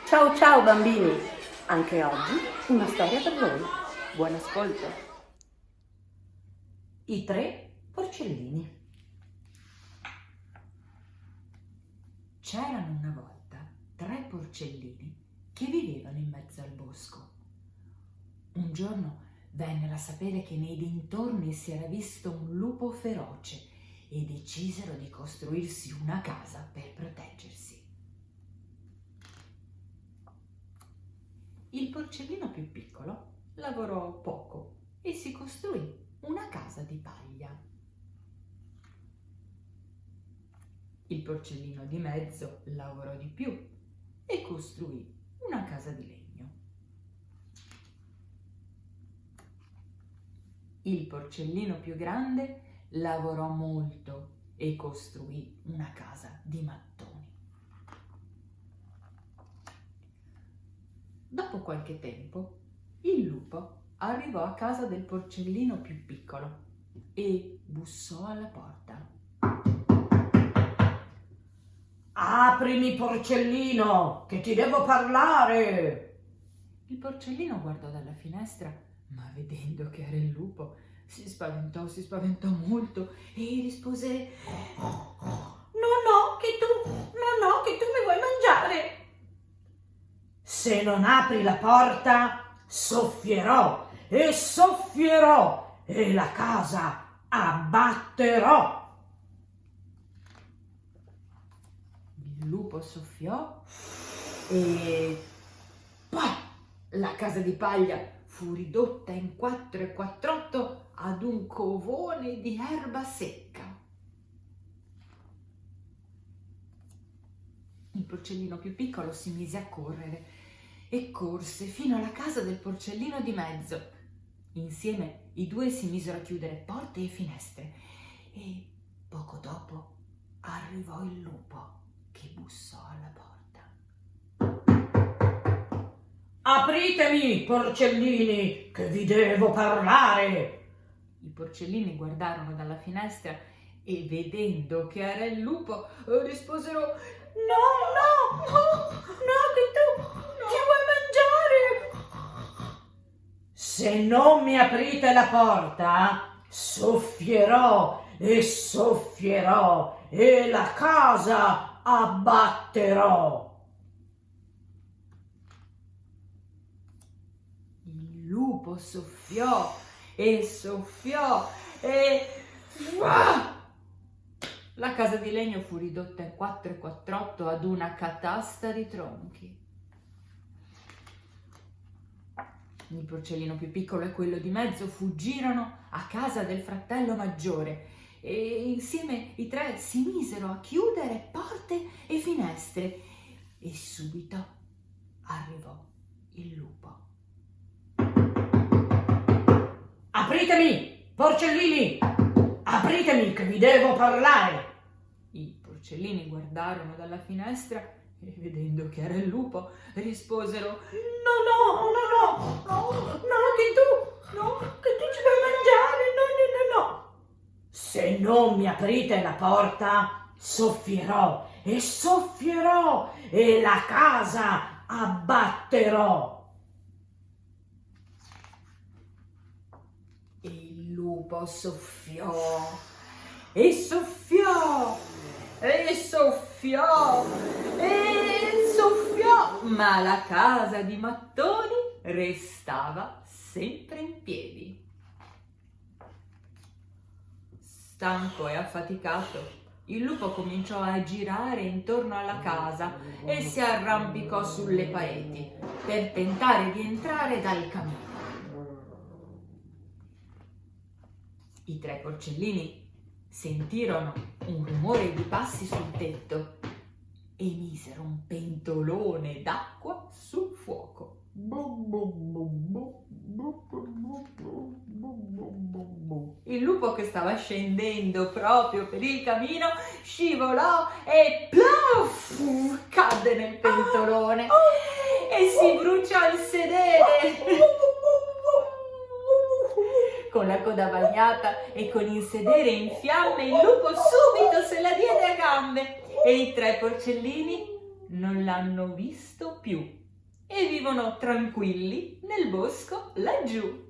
Ciao ciao bambini, anche oggi una storia per voi. Buon ascolto. I tre porcellini. C'erano una volta tre porcellini che vivevano in mezzo al bosco. Un giorno vennero a sapere che nei dintorni si era visto un lupo feroce e decisero di costruirsi una casa per proteggersi. Il porcellino più piccolo lavorò poco e si costruì una casa di paglia. Il porcellino di mezzo lavorò di più e costruì una casa di legno. Il porcellino più grande lavorò molto e costruì una casa di mattoni. Dopo qualche tempo, il lupo arrivò a casa del porcellino più piccolo e bussò alla porta. Aprimi, porcellino, che ti devo parlare. Il porcellino guardò dalla finestra, ma vedendo che era il lupo, si spaventò molto e rispose: No, che tu mi vuoi mangiare. Se non apri la porta, soffierò e la casa abbatterò. Il lupo soffiò e poi la casa di paglia fu ridotta in 4 e 4/8 ad un covone di erba secca. Il porcellino più piccolo si mise a correre e corse fino alla casa del porcellino di mezzo. Insieme i due si misero a chiudere porte e finestre e poco dopo arrivò il lupo che bussò alla porta. Apritemi, porcellini, che vi devo parlare. I porcellini guardarono dalla finestra e vedendo che era il lupo risposero: No, che tu ci vuoi mangiare. Se non mi aprite la porta, soffierò e la casa abbatterò. Il lupo soffiò e la casa di legno fu ridotta in 4 e 4/8 ad una catasta di tronchi. Il porcellino più piccolo e quello di mezzo fuggirono a casa del fratello maggiore e insieme i tre si misero a chiudere porte e finestre e subito arrivò il lupo. Apritemi, porcellini, apritemi che vi devo parlare. I porcellini guardarono dalla finestra e vedendo che era il lupo risposero: No, che tu ci vuoi mangiare, no. Se non mi aprite la porta, soffierò e la casa abbatterò. Il lupo soffiò, ma la casa di mattoni restava sempre in piedi. Stanco e affaticato, il lupo cominciò a girare intorno alla casa e si arrampicò sulle pareti per tentare di entrare dal camino. I tre porcellini sentirono un rumore di passi sul tetto e misero un pentolone d'acqua sul fuoco. Il lupo, che stava scendendo proprio per il camino, scivolò e pluff, cadde nel pentolone e si bruciò il sedere. Con la coda bagnata e con il sedere in fiamme, il lupo subito se la diede a gambe e i tre porcellini non l'hanno visto più e vivono tranquilli nel bosco laggiù.